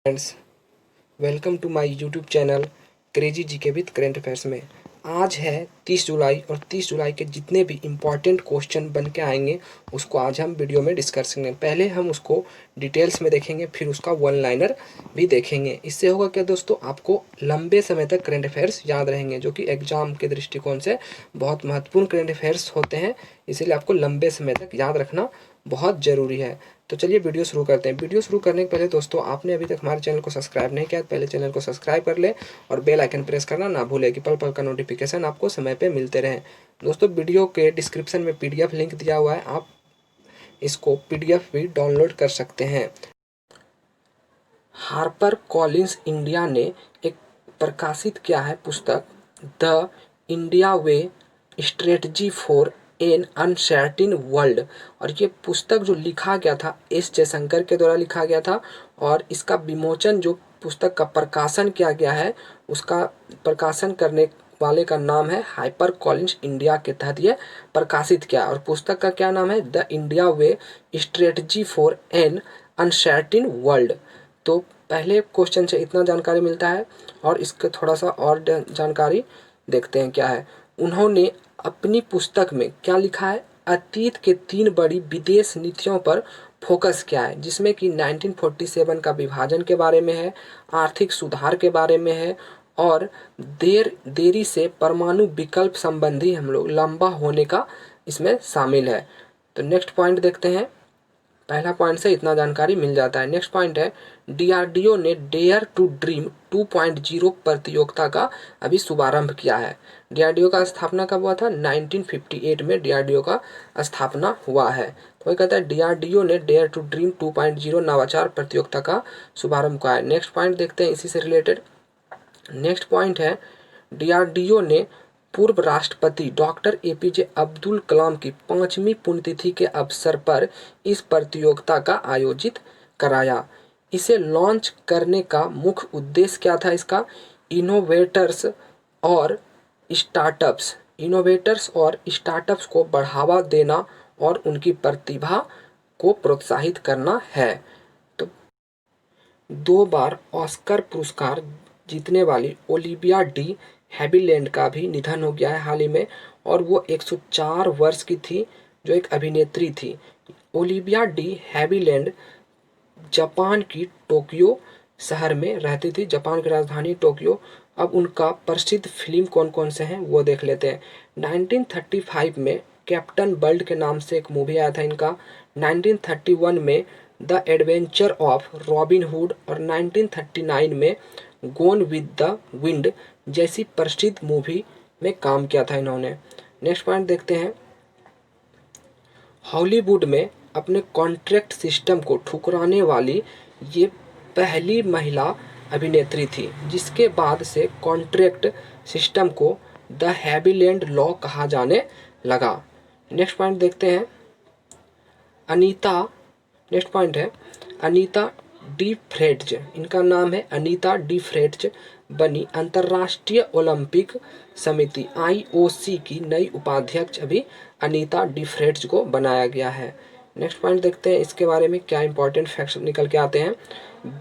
Friends, welcome to my YouTube channel crazy GK with current affairs में। आज है 30 जुलाई और 30 जुलाई के जितने भी इम्पॉर्टेंट क्वेश्चन बन के आएंगे उसको आज हम वीडियो में डिस्कस करेंगे। पहले हम उसको डिटेल्स में देखेंगे, फिर उसका वन लाइनर भी देखेंगे। इससे होगा क्या दोस्तों, आपको लंबे समय तक करेंट अफेयर्स याद रहेंगे, जो कि एग्जाम के दृष्टिकोण से बहुत महत्वपूर्ण करेंट अफेयर्स होते हैं। इसीलिए आपको लंबे समय तक याद रखना बहुत ज़रूरी है। तो चलिए वीडियो शुरू करते हैं। वीडियो शुरू करने के पहले दोस्तों, आपने अभी तक हमारे चैनल को सब्सक्राइब नहीं किया तो पहले चैनल को सब्सक्राइब कर ले और बेल आइकन प्रेस करना ना भूलें कि पल पल का नोटिफिकेशन आपको समय पे मिलते रहें। दोस्तों, वीडियो के डिस्क्रिप्शन में पीडीएफ लिंक दिया हुआ है, आप इसको पीडीएफ भी डाउनलोड कर सकते हैं। हार्पर कॉलिंस इंडिया ने एक प्रकाशित किया है पुस्तक the India way strategy for an uncertain world, और ये पुस्तक जो लिखा गया था एस जयशंकर के द्वारा लिखा गया था, और इसका विमोचन जो पुस्तक का प्रकाशन किया गया है उसका प्रकाशन करने वाले का नाम है हार्पर कॉलिंस इंडिया के तहत ये प्रकाशित किया। और पुस्तक का क्या नाम है? The India way strategy for an uncertain world. तो पहले क्वेश्चन से इतना जानकारी मिलता है और इसका थोड़ा सा और जानकारी देखते हैं क्या है। उन्होंने अपनी पुस्तक में क्या लिखा है? अतीत के 3 बड़ी विदेश नीतियों पर फोकस किया है, जिसमें कि 1947 का विभाजन के बारे में है, आर्थिक सुधार के बारे में है, और देरी से परमाणु विकल्प संबंधी हम लोग लंबा होने का इसमें शामिल है। तो नेक्स्ट पॉइंट देखते हैं। पहला पॉइंट से इतना जानकारी मिल जाता है। नेक्स्ट पॉइंट है, डीआरडीओ ने डेयर टू ड्रीम 2.0 प्रतियोगिता का अभी शुभारंभ किया है। डीआरडीओ का स्थापना कब हुआ था? 1958 में डीआरडीओ का स्थापना हुआ है। तो वही कहता है डीआरडीओ ने डेयर टू ड्रीम 2.0 नवाचार प्रतियोगिता का शुभारंभ किया है। नेक्स्ट पॉइंट देखते हैं इसी से रिलेटेड। नेक्स्ट पॉइंट है, डीआरडीओ ने पूर्व राष्ट्रपति डॉक्टर एपीजे अब्दुल कलाम की 5वीं पुण्यतिथि के अवसर पर इस प्रतियोगिता का आयोजित कराया। इसे लॉन्च करने का मुख्य उद्देश्य क्या था इसका? इनोवेटर्स और स्टार्टअप्स को बढ़ावा देना और उनकी प्रतिभा को प्रोत्साहित करना है। तो 2 बार ऑस्कर पुरस्कार जीतने वाली ओलिविया डी हैविलैंड का भी निधन हो गया है हाल ही में, और वो 104 वर्ष की थी, जो एक अभिनेत्री थी। ओलिविया डी हैविलैंड जापान की टोक्यो शहर में रहती थी, जापान की राजधानी टोक्यो। अब उनका प्रसिद्ध फिल्म कौन कौन से हैं वो देख लेते हैं। 1935 में कैप्टन बल्ट के नाम से एक मूवी आया था इनका। 1931 में the adventure of robin hood, और 1939 में गोन विद द विंड जैसी प्रसिद्ध मूवी में काम किया था इन्होंने। नेक्स्ट पॉइंट देखते हैं। हॉलीवुड में अपने कॉन्ट्रैक्ट सिस्टम को ठुकराने वाली ये पहली महिला अभिनेत्री थी, जिसके बाद से कॉन्ट्रैक्ट सिस्टम को द हैविलैंड लॉ कहा जाने लगा। नेक्स्ट पॉइंट देखते हैं। नेक्स्ट पॉइंट है अनीता डी फ्रेट्ज, इनका नाम है अनीता डी फ्रेट्ज, बनी अंतर्राष्ट्रीय ओलंपिक समिति आईओसी की नई उपाध्यक्ष। अभी अनीता डी फ्रेट्ज को बनाया गया है। नेक्स्ट पॉइंट देखते हैं इसके बारे में क्या इंपॉर्टेंट फैक्ट्स निकल के आते हैं।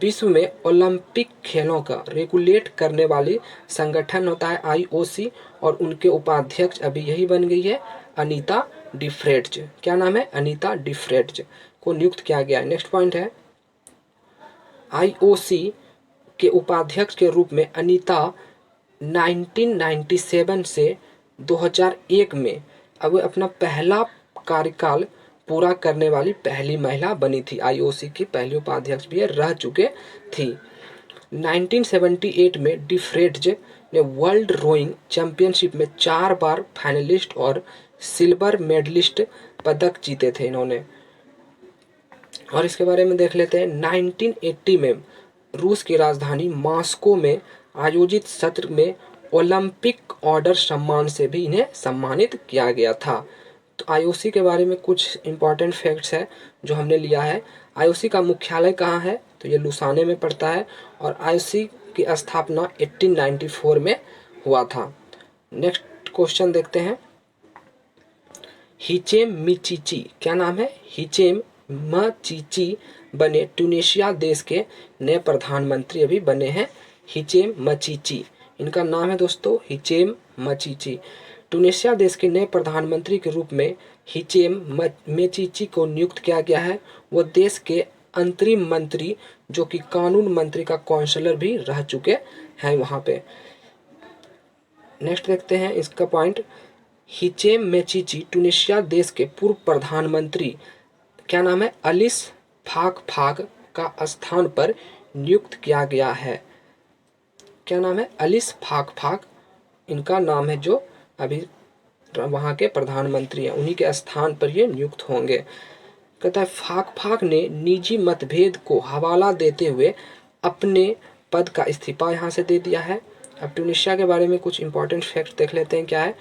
विश्व में ओलंपिक खेलों का रेगुलेट करने वाली संगठन होता है आईओसी, और उनके उपाध्यक्ष अभी यही बन गई है अनीता डी फ्रेट्ज। क्या नाम है? अनीता डी फ्रेट्ज को नियुक्त किया गया है। नेक्स्ट पॉइंट है, आईओसी के उपाध्यक्ष के रूप में अनीता 1997 से 2001 में अब अपना पहला कार्यकाल पूरा करने वाली पहली महिला बनी थी। आईओसी की पहली उपाध्यक्ष भी रह चुके थी। 1978 में डिफ्रेट्ज ने वर्ल्ड रोइंग चैंपियनशिप में 4 बार फाइनलिस्ट और सिल्वर मेडलिस्ट पदक जीते थे इन्होंने। और इसके बारे में देख लेते हैं। 1980 में रूस की राजधानी मॉस्को में आयोजित सत्र में ओलंपिक ऑर्डर सम्मान से भी इन्हें सम्मानित किया गया था। तो आईओसी के बारे में कुछ इंपॉर्टेंट फैक्ट्स है जो हमने लिया है। आईओसी का मुख्यालय कहाँ है? तो ये लुसाने में पड़ता है, और आईओसी की स्थापना 1894 में हुआ था। नेक्स्ट क्वेश्चन देखते हैं। हिचेम मिचिची, क्या नाम है? हिचेम मचीची बने ट्यूनीशिया देश के नए प्रधानमंत्री अभी बने हैं, हिचेम मचीची। इनका नाम है दोस्तों हिचेम मचीची। ट्यूनीशिया देश के नए प्रधानमंत्री के रूप में हिचेम मचीची को नियुक्त किया गया है। वो देश के अंतरिम मंत्री जो कि कानून मंत्री का काउंसलर भी रह चुके हैं वहाँ पे। नेक्स्ट देखते हैं इसका पॉइंट। हिचेम मेचीची ट्यूनीशिया देश के पूर्व प्रधानमंत्री क्या नाम है, अलिस फाक का स्थान पर नियुक्त किया गया है। क्या नाम है, अलिस फाक इनका नाम है, जो अभी वहाँ के प्रधानमंत्री हैं, उन्हीं के स्थान पर ये नियुक्त होंगे। कहता है फाक ने निजी मतभेद को हवाला देते हुए अपने पद का इस्तीफा यहाँ से दे दिया है। अब ट्यूनीशिया के बारे में कुछ इंपॉर्टेंट फैक्ट देख लेते हैं। क्या है,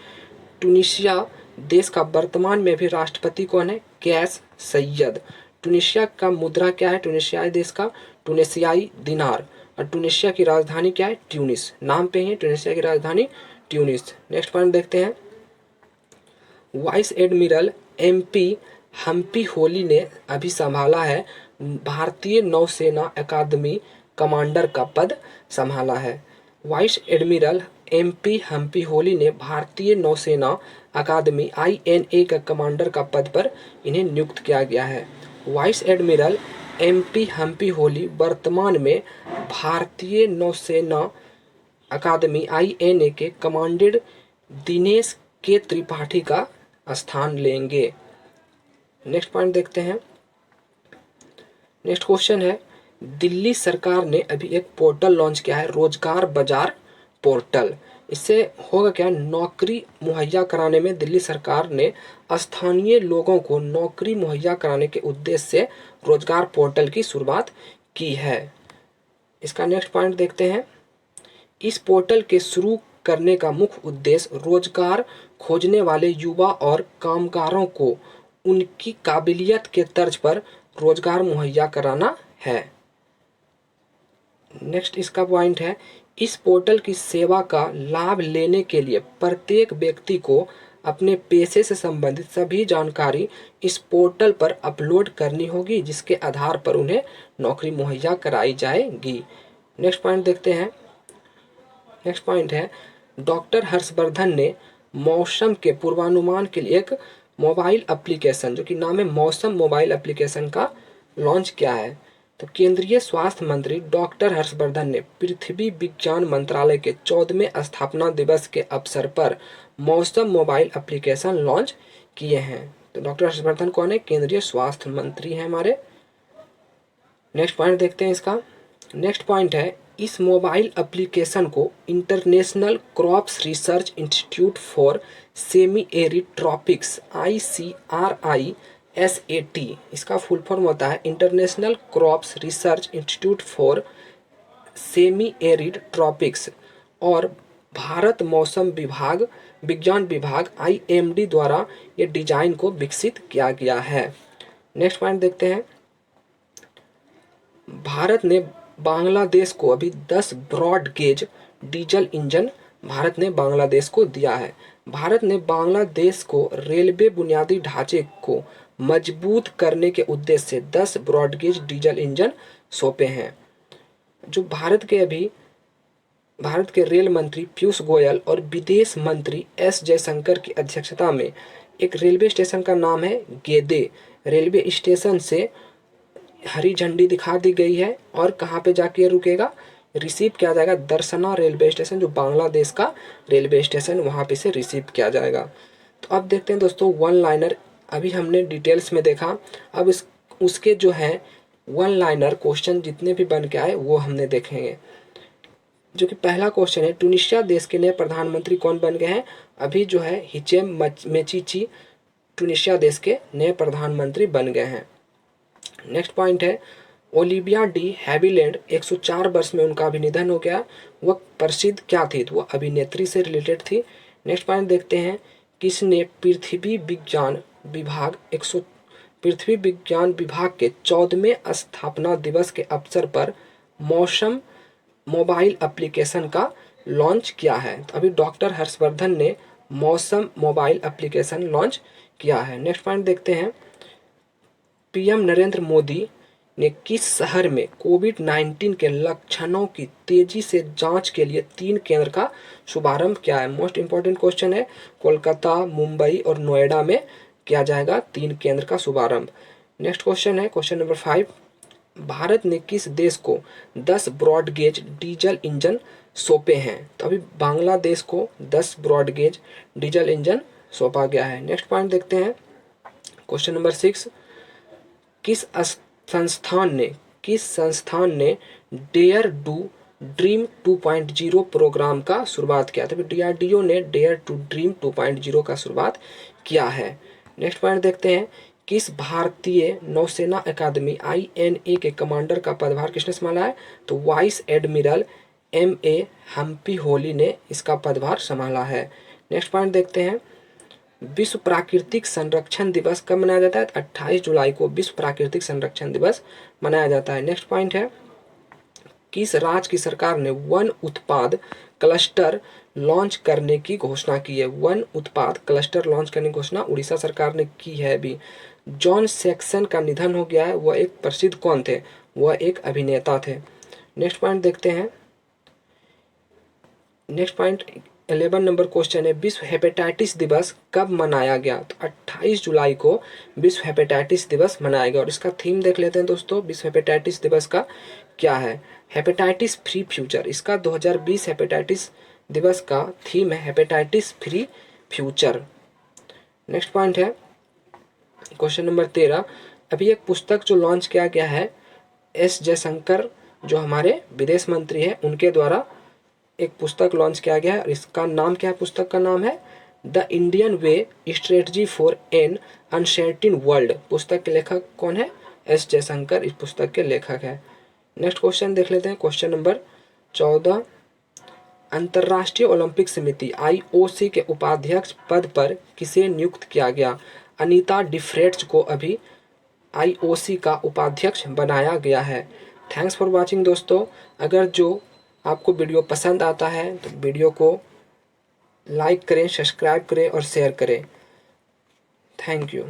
ट्यूनीशिया देश का वर्तमान में भी राष्ट्रपति कौन है, कैस सैयद। ट्यूनीशिया का मुद्रा क्या है, ट्यूनीशियाई देश का ट्यूनीशियाई दिनार। और ट्यूनीशिया की राजधानी क्या है, ट्यूनिस। नाम पे ही है ट्यूनीशिया की राजधानी ट्यूनिस। नेक्स्ट पॉइंट देखते हैं। Vice admiral MP Hampiholi ने अभी संभाला है भारतीय नौसेना अकादमी कमांडर का पद संभाला है। Vice admiral MP Hampiholi ने भारतीय नौसेना अकादमी INA का कमांडर का पद पर इन्हें नियुक्त किया गया है। Vice admiral MP Hampiholi वर्तमान में भारतीय नौसेना अकादमी INA के कमांडेंट दिनेश के त्रिपाठी का स्थान लेंगे। नेक्स्ट पॉइंट देखते हैं। नेक्स्ट क्वेश्चन है, दिल्ली सरकार ने अभी एक पोर्टल लॉन्च किया है, रोजगार बाजार पोर्टल। इससे होगा क्या, नौकरी मुहैया कराने में दिल्ली सरकार ने स्थानीय लोगों को नौकरी मुहैया कराने के उद्देश्य से रोजगार पोर्टल की शुरुआत की है। इसका नेक्स्ट पॉइंट देखते हैं। इस पोर्टल के शुरू करने का मुख्य उद्देश्य रोजगार खोजने वाले युवा और कामगारों को उनकी काबिलियत के तर्ज पर रोजगार मुहैया कराना है। नेक्स्ट इसका पॉइंट है, इस पोर्टल की सेवा का लाभ लेने के लिए प्रत्येक व्यक्ति को अपने पेशे से संबंधित सभी जानकारी इस पोर्टल पर अपलोड करनी होगी, जिसके आधार पर उन्हें नौकरी मुहैया कराई जाएगी। नेक्स्ट पॉइंट देखते हैं। नेक्स्ट पॉइंट है, डॉक्टर हर्षवर्धन ने मौसम के पूर्वानुमान के लिए एक मोबाइल एप्लीकेशन जो कि नाम है मौसम मोबाइल एप्लीकेशन का लॉन्च किया है। तो केंद्रीय स्वास्थ्य मंत्री डॉक्टर हर्षवर्धन ने पृथ्वी विज्ञान मंत्रालय के 14वें स्थापना दिवस के अवसर पर मौसम मोबाइल एप्लीकेशन लॉन्च किए हैं। तो डॉक्टर हर्षवर्धन कौन है, केंद्रीय स्वास्थ्य मंत्री हैं हमारे। नेक्स्ट पॉइंट देखते हैं इसका। नेक्स्ट पॉइंट है, इस मोबाइल एप्लीकेशन को international crops research institute for semi arid tropics ICRISAT, इसका फुल फॉर्म होता है international crops research institute for semi arid tropics, और भारत मौसम विभाग विज्ञान विभाग IMD द्वारा ये डिजाइन को विकसित किया गया है। नेक्स्ट पॉइंट देखते हैं। भारत ने बांग्लादेश को अभी 10 broad gauge diesel engine Bharat ने बांग्लादेश को दिया है। भारत ने बांग्लादेश को रेलवे बुनियादी ढांचे को मजबूत करने के उद्देश्य से 10 ब्रॉडगेज डीजल इंजन सौंपे हैं। जो भारत के रेल मंत्री पीयूष गोयल और विदेश मंत्री S जयशंकर की अध्यक्षता में एक रेलवे स्टेशन का नाम है गेदे रेलवे स्टेशन से हरी झंडी दिखा दी गई है, और कहाँ पे जाके रुकेगा, रिसीव किया जाएगा दर्शना रेलवे स्टेशन, जो बांग्लादेश का रेलवे स्टेशन, वहाँ पे से रिसीव किया जाएगा। तो अब देखते हैं दोस्तों वन लाइनर, अभी हमने डिटेल्स में देखा, अब उसके जो है वन लाइनर क्वेश्चन जितने भी बन के आए वो हमने देखेंगे। जो कि पहला क्वेश्चन है, ट्यूनीशिया देश के नए प्रधानमंत्री कौन बन गए हैं, अभी जो है हिचेम मेचीची ट्यूनीशिया देश के नए प्रधानमंत्री बन गए हैं। नेक्स्ट पॉइंट है, ओलिविया डी हैविलैंड 104 वर्ष में उनका अभी निधन हो गया। वह प्रसिद्ध क्या थी, तो वह अभिनेत्री से रिलेटेड थी। नेक्स्ट पॉइंट देखते हैं, किसने पृथ्वी विज्ञान विभाग के 14वें स्थापना दिवस के अवसर पर मौसम मोबाइल एप्लीकेशन का लॉन्च किया है। तो अभी डॉक्टर हर्षवर्धन ने मौसम मोबाइल एप्लीकेशन लॉन्च किया है। नेक्स्ट पॉइंट देखते हैं, पीएम नरेंद्र मोदी ने किस शहर में कोविड-19 के लक्षणों की तेजी से जांच के लिए 3 केंद्र का शुभारंभ किया है? मोस्ट इंपॉर्टेंट क्वेश्चन है। कोलकाता, मुंबई और नोएडा में किया जाएगा 3 केंद्र का शुभारंभ। नेक्स्ट क्वेश्चन है क्वेश्चन नंबर 5। भारत ने किस देश को 10 ब्रॉडगेज डीजल इंजन सौंपे हैं? तो अभी बांग्लादेश को 10 ब्रॉडगेज डीजल इंजन सौंपा गया है। नेक्स्ट पॉइंट देखते हैं क्वेश्चन नंबर 6। किस संस्थान ने डेयर टू ड्रीम 2.0 प्रोग्राम का शुरुआत किया? तो डीआरडीओ ने डेयर टू ड्रीम 2.0 का शुरुआत किया है। नेक्स्ट पॉइंट देखते हैं किस भारतीय नौसेना अकादमी INA के कमांडर का पदभार किसने संभाला है? तो vice admiral MA Hampiholi ने इसका पदभार संभाला है। नेक्स्ट पॉइंट देखते हैं विश्व प्राकृतिक संरक्षण दिवस कब मनाया जाता है? 28 जुलाई को विश्व प्राकृतिक संरक्षण दिवस मनाया जाता है। नेक्स्ट पॉइंट है किस राज्य की सरकार ने वन उत्पाद क्लस्टर लॉन्च करने की घोषणा की है? वन उत्पाद क्लस्टर लॉन्च करने की घोषणा उड़ीसा सरकार ने की है। अभी जॉन सैक्सन का निधन हो गया है। वह एक प्रसिद्ध कौन थे? वह एक अभिनेता थे। नेक्स्ट पॉइंट देखते हैं नेक्स्ट पॉइंट 11 नंबर क्वेश्चन है विश्व हेपेटाइटिस दिवस कब मनाया गया? तो 28 जुलाई को विश्व हेपेटाइटिस दिवस मनाया गया। और इसका थीम देख लेते हैं दोस्तों विश्व हेपेटाइटिस दिवस का क्या है? Hepatitis free future. इसका 2020 हेपेटाइटिस दिवस का थीम है hepatitis free future. Next point है क्वेश्चन नंबर 13। अभी एक पुस्तक जो लॉन्च किया गया है S जयशंकर जो हमारे विदेश मंत्री हैं उनके द्वारा एक पुस्तक लॉन्च किया गया है। और इसका नाम क्या है? पुस्तक का नाम है the Indian way strategy for an uncertain world. पुस्तक के लेखक कौन है? S जयशंकर इस पुस्तक के लेखक है। नेक्स्ट क्वेश्चन देख लेते हैं क्वेश्चन नंबर 14। अंतर्राष्ट्रीय ओलंपिक समिति IOC के उपाध्यक्ष पद पर किसे नियुक्त किया गया? अनीता डिफ्रेट्स को अभी IOC का उपाध्यक्ष बनाया गया है। थैंक्स फॉर वॉचिंग दोस्तों। अगर जो आपको वीडियो पसंद आता है तो वीडियो को लाइक करें, सब्सक्राइब करें और शेयर करें। Thank you.